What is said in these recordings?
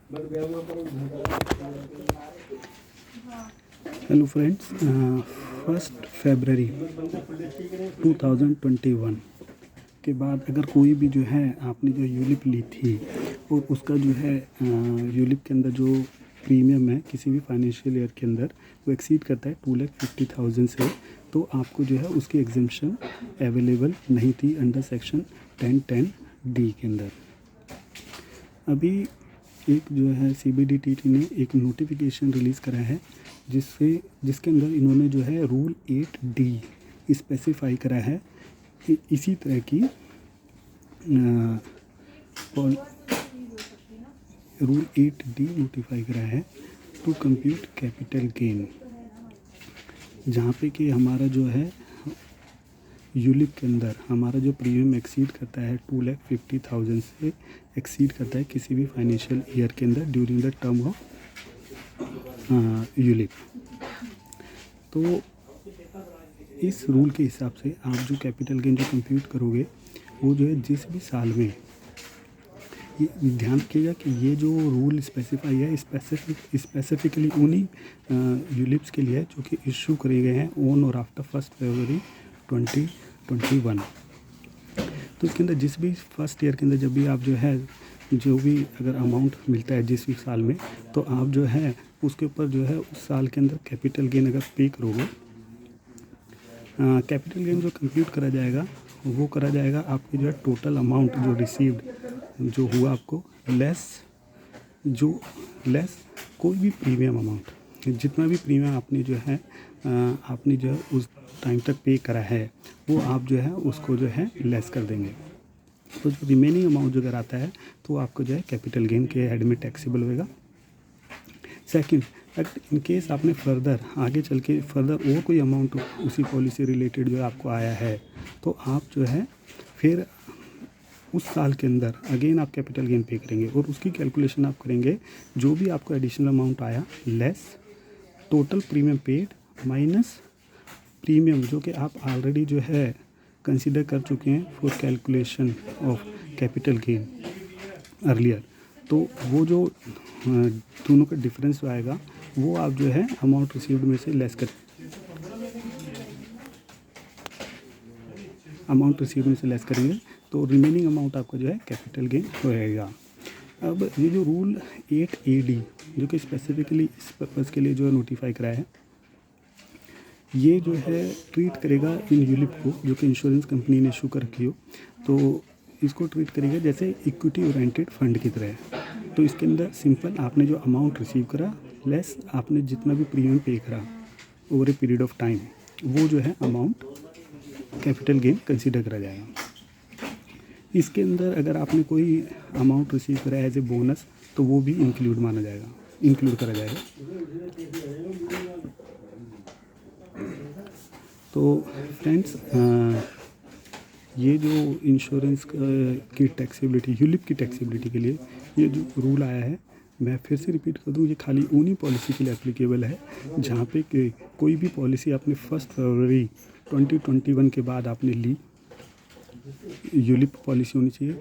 Hello friends, 1 फरवरी 2021 के बाद अगर कोई भी जो है आपने जो यूलिप ली थी और उसका जो है यूलिप के अंदर जो प्रीमियम है किसी भी फाइनेंशियल ईयर के अंदर वो एक्सीड करता है 2,50,000 से, तो आपको जो है उसकी एग्जेम्पशन अवेलेबल नहीं थी अंडर सेक्शन 10(10)(d) के अंदर। अभी एक जो है CBDT ने एक नोटिफिकेशन रिलीज़ करा है जिसके अंदर इन्होंने जो है रूल 8D स्पेसिफाई करा है कि इसी तरह की रूल 8D नोटिफाई करा है टू कंप्यूट कैपिटल गेन, जहाँ पे कि हमारा जो है यूलिप के अंदर हमारा जो प्रीमियम एक्सीड करता है 2,50,000 से एक्सीड करता है किसी भी फाइनेंशियल ईयर के अंदर during the term of ULIP. तो इस रूल के हिसाब से आप जो कैपिटल गेन जो कंप्यूट करोगे वो जो है जिस भी साल में, ये ध्यान रखिएगा कि ये जो रूल स्पेसिफाई है स्पेसिफिकली उन्हीं यूलिप्स के लिए है जो कि इशू करे गए हैं ऑन और आफ्टर 1 फरवरी 2021। तो इसके अंदर जिस भी फर्स्ट ईयर के अंदर जब भी आप जो है जो भी अगर अमाउंट मिलता है जिस भी साल में, तो आप जो है उसके ऊपर जो है उस साल के अंदर कैपिटल गेन अगर पे करोगे, कैपिटल गेन जो कंप्यूट करा जाएगा वो करा जाएगा आपकी जो है टोटल अमाउंट जो रिसीव्ड जो हुआ आपको लेस कोई भी प्रीमियम अमाउंट, जितना भी प्रीमियम आपने जो है उस टाइम तक पे करा है वो आप जो है उसको जो है लेस कर देंगे। तो जो रिमेनिंग अमाउंट जो अगर आता है तो आपको जो है कैपिटल गेन के हेड में टैक्सेबल होएगा। सेकंड, अगर इन केस आपने फर्दर आगे चल के फर्दर और कोई अमाउंट उसी पॉलिसी रिलेटेड जो आपको आया है तो आप जो है फिर उस साल के अंदर अगेन आप कैपिटल गेन पे करेंगे और उसकी कैलकुलेशन आप करेंगे जो भी आपको एडिशनल अमाउंट आया less total premium paid minus premium जो कि आप ऑलरेडी जो है कंसीडर कर चुके हैं for calculation of capital gain earlier. तो वो जो दोनों का डिफरेंस आएगा वो आप जो है अमाउंट रिसीव्ड में से लेस करें, करेंगे तो रिमेनिंग अमाउंट आपका जो है कैपिटल गेन होएगा। अब ये जो रूल 8AD जो कि स्पेसिफिकली इस पर्पज़ के लिए जो है नोटिफाई कराया है, ये जो है ट्रीट करेगा इन यूलिप को जो कि इंश्योरेंस कंपनी ने इशू कर रखी हो, तो इसको ट्रीट करेगा जैसे इक्विटी ओरिएंटेड फंड की तरह है। तो इसके अंदर सिंपल आपने जो अमाउंट रिसीव करा लेस आपने जितना भी प्रीमियम पे करा over a period of time, वो जो है अमाउंट कैपिटल गेन कंसीडर करा जाएगा। इसके अंदर अगर आपने कोई अमाउंट रिसीव करा एज ए बोनस तो वो भी इंक्लूड करा जाएगा। तो फ्रेंड्स, ये जो इंश्योरेंस की टैक्सेबिलिटी यूलिप की टैक्सेबिलिटी के लिए ये जो रूल आया है, मैं फिर से रिपीट कर दूं, ये खाली उन्हीं पॉलिसी के लिए एप्लीकेबल है जहाँ पे कि कोई भी पॉलिसी आपने 1 फरवरी 2021 के बाद आपने ली, यूलिप पॉलिसी होनी चाहिए,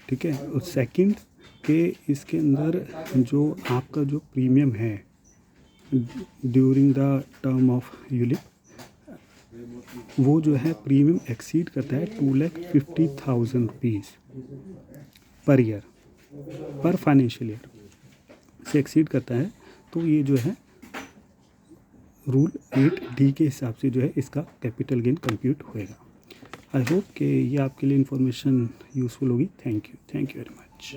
ठीक है। और सेकंड के इसके अंदर जो आपका जो प्रीमियम है during the term of ULIP वो जो है प्रीमियम एक्सीड करता है 2,50,000 रुपीज़ पर ईयर पर फाइनेंशियल ईयर से एक्सीड करता है, तो ये जो है रूल 8D के हिसाब से जो है इसका कैपिटल गेन कंप्यूट होएगा। आई होप कि ये आपके लिए इन्फॉर्मेशन यूज़फुल होगी। Thank you very much.